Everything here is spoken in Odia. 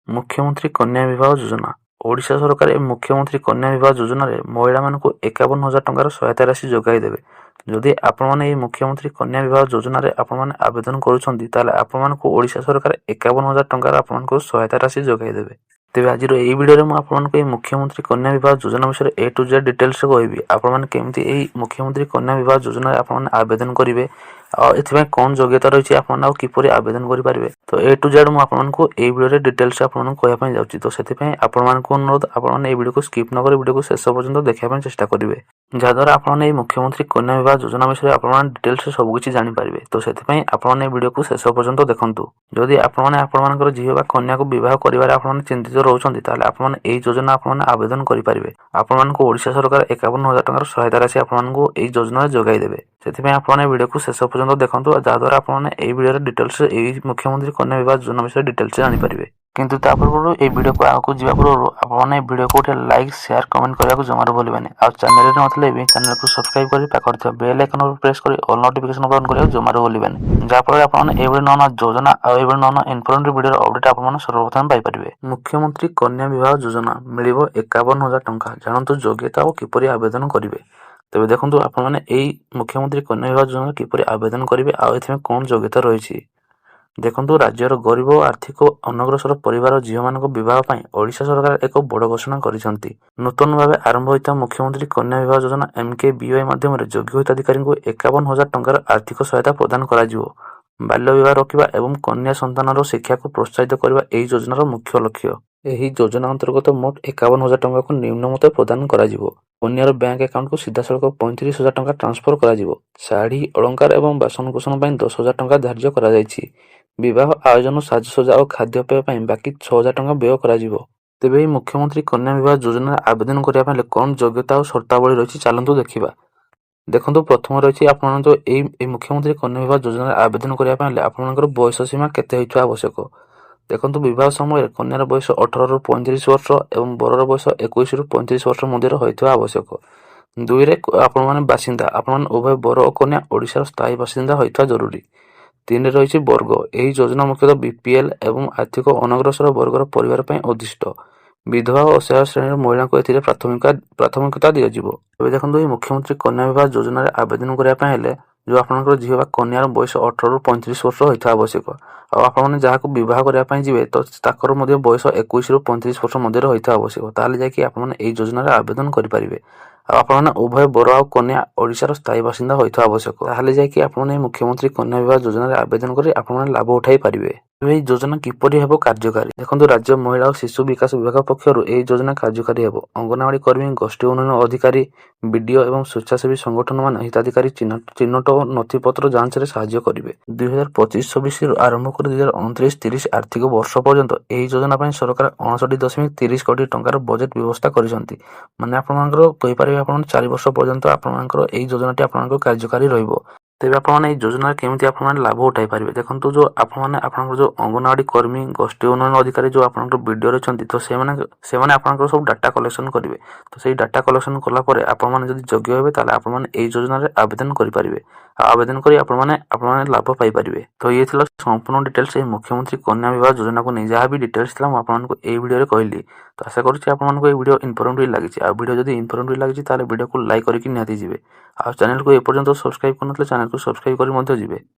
ମୁଖ୍ୟମନ୍ତ୍ରୀ କନ୍ୟା ବିବାହ ଯୋଜନା। ଓଡ଼ିଶା ସରକାର ଏ ମୁଖ୍ୟମନ୍ତ୍ରୀ କନ୍ୟା ବିବାହ ଯୋଜନାରେ ମହିଳାମାନଙ୍କୁ 51,000 ଟଙ୍କାର ସହାୟତା ରାଶି ଯୋଗାଇ ଦେବେ। ଯଦି ଆପଣମାନେ ଏହି ମୁଖ୍ୟମନ୍ତ୍ରୀ କନ୍ୟା ବିବାହ ଯୋଜନାରେ ଆପଣମାନେ ଆବେଦନ କରୁଛନ୍ତି ତାହେଲେ ଆପଣମାନଙ୍କୁ ଓଡ଼ିଶା ସରକାର 51,000 ଟଙ୍କାର ଆପଣଙ୍କୁ ସହାୟତା ରାଶି ଯୋଗାଇ ଦେବେ। ତେବେ ଆଜିର ଏହି ଭିଡ଼ିଓରେ ମୁଁ ଆପଣମାନଙ୍କୁ ଏହି ମୁଖ୍ୟମନ୍ତ୍ରୀ କନ୍ୟା ବିବାହ ଯୋଜନା ବିଷୟରେ A to Z ଡିଟେଲ୍ସରେ କହିବି। ଆପଣମାନେ କେମିତି ଏହି ମୁଖ୍ୟମନ୍ତ୍ରୀ କନ୍ୟା ବିବାହ ଯୋଜନାରେ ଆପଣମାନେ ଆବେଦନ କରିବେ ଆଉ ଏଥିପାଇଁ କ'ଣ ଯୋଗ୍ୟତା ରହିଛି ଆପଣମାନେ ଆଉ କିପରି ଆବେଦନ କରିପାରିବେ। ତ A to Z ମୁଁ ଆପଣମାନଙ୍କୁ ଏହି ଭିଡ଼ିଓରେ ଡିଟେଲ୍ସରେ ଆପଣମାନଙ୍କୁ କହିବା ପାଇଁ ଯାଉଛି। ତ ସେଥିପାଇଁ ଆପଣମାନଙ୍କୁ ଅନୁରୋଧ ଆପଣମାନେ ଏହି ଭିଡ଼ିଓକୁ ସ୍କିପ୍ ନ କରି ଭିଡ଼ିଓକୁ ଶେଷ ପର୍ଯ୍ୟନ୍ତ ଦେଖିବା ପାଇଁ ଚେଷ୍ଟା କରିବେ, ଯାହାଦ୍ୱାରା ଆପଣମାନେ ଏହି ମୁଖ୍ୟମନ୍ତ୍ରୀ କନ୍ୟା ବିବାହ ଯୋଜନା ବିଷୟରେ ଆପଣମାନେ ଡିଟେଲ୍ସରେ ସବୁକିଛି ଜାଣିପାରିବେ। ତ ସେଥିପାଇଁ ଆପଣମାନେ ଏହି ଭିଡ଼ିଓକୁ ଶେଷ ପର୍ଯ୍ୟନ୍ତ ଦେଖନ୍ତୁ। ଯଦି ଆପଣମାନେ ଆପଣମାନଙ୍କର ଝିଅ ବା କନ୍ୟାକୁ ବିବାହ କରିବାରେ ଆପଣମାନେ ଚିନ୍ତିତ ରହୁଛନ୍ତି ତାହେଲେ ଆପଣମାନେ ଏହି ଯୋଜନା ଆପଣମାନେ ଆବେଦନ କରିପାରିବେ। ଆପଣମାନଙ୍କୁ ଓଡ଼ିଶା ସରକାର 51,000 ଟଙ୍କାର ସହାୟତା ରାଶି ଆପଣମାନଙ୍କୁ ଏହି ଯୋଜନାରେ ଯୋଗାଇ ଦେବେ। ସେଥିପାଇଁ ଆପଣମାନେ ଭିଡ଼ିଓକୁ ଶେଷ ପର୍ଯ୍ୟନ୍ତ ଦେଖନ୍ତୁ, ଯାହାଦ୍ୱାରା ଆପଣମାନେ ଏହି ଭିଡ଼ିଓରେ ଡିଟେଲ୍ସରେ ଏହି ମୁଖ୍ୟମନ୍ତ୍ରୀ କନ୍ୟା ବିବାହ ଯୋଜନା ବିଷୟରେ ଡିଟେଲ୍ସରେ ଜାଣିପାରିବେ। କିନ୍ତୁ ତା ପୂର୍ବରୁ ଏହି ଭିଡ଼ିଓକୁ ଆଗକୁ ଯିବା ପୂର୍ବରୁ ଆପଣମାନେ ଏହି ଭିଡ଼ିଓକୁ ଗୋଟେ ଲାଇକ୍, ସେୟାର, କମେଣ୍ଟ କରିବାକୁ ଜମାରୁ ଭୁଲିବେନି। ଆଉ ଚ୍ୟାନେଲରେ ନଥିଲେ ବି ଚ୍ୟାନେଲକୁ ସବସ୍କ୍ରାଇବ୍ କରି ପାଖରେ ଥିବା ବେଲ୍ ଆଇକନ୍ ଉପରେ ପ୍ରେସ୍ କରି ଅଲ୍ ନୋଟିଫିକେସନ୍ ଅନ୍ କରିବାକୁ ଜମାରୁ ଭୁଲିବେନି, ଯାହାଫଳରେ ଆପଣମାନେ ଏଇଭଳି ନୂଆ ନୂଆ ଯୋଜନା ଆଉ ଏଇଭଳି ନୂଆ ନୂଆ ଇନଫର୍ମେଟିଭ୍ ଭିଡ଼ିଓର ଅପଡେଟ୍ ଆପଣମାନେ ସର୍ବପ୍ରଥମେ ପାଇପାରିବେ। ମୁଖ୍ୟମନ୍ତ୍ରୀ କନ୍ୟା ବିବାହ ଯୋଜନା ମିଳିବ 51,000 ଟଙ୍କା। ଜାଣନ୍ତୁ ଯୋଗ୍ୟତା ଓ କିପରି ଆବେଦନ କରିବେ। ତେବେ ଦେଖନ୍ତୁ ଆପଣମାନେ ଏହି ମୁଖ୍ୟମନ୍ତ୍ରୀ କନ୍ୟା ବିବାହ ଯୋଜନାରେ କିପରି ଆବେଦନ କରିବେ ଆଉ ଏଥିପାଇଁ କ'ଣ ଯୋଗ୍ୟତା ରହିଛି। ଦେଖନ୍ତୁ, ରାଜ୍ୟର ଗରିବ ଓ ଆର୍ଥିକ ଅନଗ୍ରସର ପରିବାର ଝିଅମାନଙ୍କ ବିବାହ ପାଇଁ ଓଡ଼ିଶା ସରକାର ଏକ ବଡ଼ ଘୋଷଣା କରିଛନ୍ତି। ନୂତନ ଭାବେ ଆରମ୍ଭ ହୋଇଥିବା ମୁଖ୍ୟମନ୍ତ୍ରୀ କନ୍ୟା ବିବାହ ଯୋଜନା MKBY ମାଧ୍ୟମରେ ଯୋଗ୍ୟ ହିତାଧିକାରୀଙ୍କୁ 51,000 ଟଙ୍କାର ଆର୍ଥିକ ସହାୟତା ପ୍ରଦାନ କରାଯିବ। ବାଲ୍ୟ ବିବାହ ରୋକିବା ଏବଂ କନ୍ୟା ସନ୍ତାନର ଶିକ୍ଷାକୁ ପ୍ରୋତ୍ସାହିତ କରିବା ଏହି ଯୋଜନାର ମୁଖ୍ୟ ଲକ୍ଷ୍ୟ। ଏହି ଯୋଜନା ଅନ୍ତର୍ଗତ ମୋଟ 51,000 ଟଙ୍କାକୁ ନିମ୍ନମତେ ପ୍ରଦାନ କରାଯିବ। କନ୍ୟାର ବ୍ୟାଙ୍କ ଆକାଉଣ୍ଟକୁ ସିଧାସଳଖ 35,000 ଟଙ୍କା ଟ୍ରାନ୍ସଫର କରାଯିବ। ଶାଢ଼ୀ, ଅଳଙ୍କାର ଏବଂ ବାସନକୁସନ ପାଇଁ 10,000 ଟଙ୍କା ଧାର୍ଯ୍ୟ କରାଯାଇଛି। ବିବାହ ଆୟୋଜନ, ସାଜସଜ୍ଜା ଓ ଖାଦ୍ୟପେୟ ପାଇଁ ବାକି 6,000 ଟଙ୍କା ବ୍ୟୟ କରାଯିବ। ତେବେ ଏହି ମୁଖ୍ୟମନ୍ତ୍ରୀ କନ୍ୟା ବିବାହ ଯୋଜନାରେ ଆବେଦନ କରିବା ପାଇଁ କ'ଣ ଯୋଗ୍ୟତା ଓ ସର୍ତ୍ତାବଳୀ ରହିଛି ଚାଲନ୍ତୁ ଦେଖିବା। ଦେଖନ୍ତୁ, ପ୍ରଥମ ରହିଛି ଆପଣଙ୍କର ଏହି ମୁଖ୍ୟମନ୍ତ୍ରୀ କନ୍ୟା ବିବାହ ଯୋଜନାରେ ଆବେଦନ କରିବା ପାଇଁ ହେଲେ ଆପଣଙ୍କର ବୟସ ସୀମା କେତେ ହୋଇଥିବା ଆବଶ୍ୟକ। ଦେଖନ୍ତୁ, ବିବାହ ସମୟରେ କନ୍ୟାର ବୟସ 18ରୁ 35 ବର୍ଷ ଏବଂ ବରର ବୟସ 21ରୁ 35 ବର୍ଷ ମଧ୍ୟରେ ହୋଇଥିବା ଆବଶ୍ୟକ। 2ରେ ଆପଣମାନେ ବାସିନ୍ଦା, ଆପଣମାନେ ଉଭୟ ବର ଓ କନ୍ୟା ଓଡ଼ିଶାର ସ୍ଥାୟୀ ବାସିନ୍ଦା ହୋଇଥିବା ଜରୁରୀ। 3ରେ ରହିଛି ବର୍ଗ। ଏହି ଯୋଜନା ମୁଖ୍ୟତଃ BPL ଏବଂ ଆର୍ଥିକ ଅନଗ୍ରସର ବର୍ଗର ପରିବାର ପାଇଁ ଉଦ୍ଦିଷ୍ଟ। ବିଧବା ଓ ଅସହାୟ ଶ୍ରେଣୀର ମହିଳାଙ୍କୁ ଏଥିରେ ପ୍ରାଥମିକତା ଦିଆଯିବ। ଏବେ ଦେଖନ୍ତୁ, ଏହି ମୁଖ୍ୟମନ୍ତ୍ରୀ କନ୍ୟା ବିବାହ ଯୋଜନାରେ ଆବେଦନ କରିବା ପାଇଁ ହେଲେ ଯେଉଁ ଆପଣଙ୍କର ଝିଅ ବା କନ୍ୟାର ବୟସ 18ରୁ 35 ବର୍ଷ ହୋଇଥିବା ଆବଶ୍ୟକ। ଆଉ ଆପଣମାନେ ଯାହାକୁ ବିବାହ କରିବା ପାଇଁ ଯିବେ ତ ତାଙ୍କର ମଧ୍ୟ ବୟସ 21ରୁ 35 ବର୍ଷ ମଧ୍ୟରେ ହୋଇଥିବା ଆବଶ୍ୟକ। ତାହେଲେ ଯାଇକି ଆପଣମାନେ ଏହି ଯୋଜନାରେ ଆବେଦନ କରିପାରିବେ। ଆଉ ଆପଣମାନେ ଉଭୟ ବର ଆଉ କନ୍ୟା ଓଡ଼ିଶାର ସ୍ଥାୟୀ ବାସିନ୍ଦା ହୋଇଥିବା ଆବଶ୍ୟକ। ତାହେଲେ ଯାଇକି ଆପଣମାନେ ଏହି ମୁଖ୍ୟମନ୍ତ୍ରୀ କନ୍ୟା ବିବାହ ଯୋଜନାରେ ଆବେଦନ କରି ଆପଣମାନେ ଲାଭ ଉଠାଇ ପାରିବେ। ଏହି ଯୋଜନା କିପରି ହେବ କାର୍ଯ୍ୟକାରୀ। ଦେଖନ୍ତୁ, ରାଜ୍ୟ ମହିଳା ଓ ଶିଶୁ ବିକାଶ ବିଭାଗ ପକ୍ଷରୁ ଏହି ଯୋଜନା କାର୍ଯ୍ୟକାରୀ ହେବ। ଅଙ୍ଗନବାଡ଼ି କର୍ମୀ, ଗୋଷ୍ଠୀ ଉନ୍ନୟନ ଅଧିକାରୀ, BDO ଏବଂ ସ୍ୱେଚ୍ଛାସେବୀ ସଂଗଠନମାନେ ହିତାଧିକାରୀ ଚିହ୍ନଟ ଓ ନଥିପତ୍ର ଯାଞ୍ଚରେ ସାହାଯ୍ୟ କରିବେ। 2025-26ରୁ ଆରମ୍ଭ କରି 2029-30 ଆର୍ଥିକ ବର୍ଷ ପର୍ଯ୍ୟନ୍ତ ଏହି ଯୋଜନା ପାଇଁ ସରକାର 59.30 କୋଟି ଟଙ୍କାର ବଜେଟ୍ ବ୍ୟବସ୍ଥା କରିଛନ୍ତି। ମାନେ ଆପଣମାନଙ୍କର କହିପାରିବେ ଆପଣ 4 ବର୍ଷ ପର୍ଯ୍ୟନ୍ତ ଆପଣମାନଙ୍କର ଏହି ଯୋଜନାଟି ଆପଣଙ୍କର କାର୍ଯ୍ୟକାରୀ ରହିବ। ତେବେ ଆପଣମାନେ ଏହି ଯୋଜନାରେ କେମିତି ଆପଣମାନେ ଲାଭ ଉଠାଇ ପାରିବେ। ଦେଖନ୍ତୁ, ଯେଉଁ ଆପଣମାନେ ଆପଣଙ୍କର ଯେଉଁ ଅଙ୍ଗନବାଡ଼ି କର୍ମୀ, ଗୋଷ୍ଠୀ ଉନ୍ନୟନ ଅଧିକାରୀ ଯେଉଁ ଆପଣଙ୍କର BDO ଅଛନ୍ତି ତ ସେମାନେ ଆପଣଙ୍କର ସବୁ ଡାଟା କଲେକ୍ସନ୍ କରିବେ। ତ ସେଇ ଡାଟା କଲେକ୍ସନ୍ କଲା ପରେ ଆପଣମାନେ ଯଦି ଯୋଗ୍ୟ ହେବେ ତାହେଲେ ଆପଣମାନେ ଏହି ଯୋଜନାରେ ଆବେଦନ କରିପାରିବେ। ଆଉ ଆବେଦନ କରି ଆପଣମାନେ ଲାଭ ପାଇପାରିବେ। ତ ଇଏ ଥିଲା ସମ୍ପୂର୍ଣ୍ଣ ଡିଟେଲ୍ସ ଏହି ମୁଖ୍ୟମନ୍ତ୍ରୀ କନ୍ୟା ବିବାହ ଯୋଜନାକୁ ନେଇ। ଯାହା ବି ଡିଟେଲ୍ସ ଥିଲା ମୁଁ ଆପଣମାନଙ୍କୁ ଏହି ଭିଡ଼ିଓରେ କହିଲି। ତ ଆଶା କରୁଛି ଆପଣମାନଙ୍କୁ ଏହି ଭିଡ଼ିଓ ଇନଫର୍ମେଟିଭ୍ ଲାଗିଛି। ଆଉ ଭିଡ଼ିଓ ଯଦି ଇନଫର୍ମେଟିଭ୍ ଲାଗିଛି ତାହେଲେ ଭିଡ଼ିଓକୁ ଲାଇକ୍ କରିକି ନିହାତି ଯିବେ। ଆଉ ଚ୍ୟାନେଲକୁ ଏପର୍ଯ୍ୟନ୍ତ ସବସ୍କ୍ରାଇବ୍ କରିନଥିଲେ ଚ୍ୟାନେଲକୁ ସବସ୍କ୍ରାଇବ୍ କରି ମଧ୍ୟ ଯିବେ।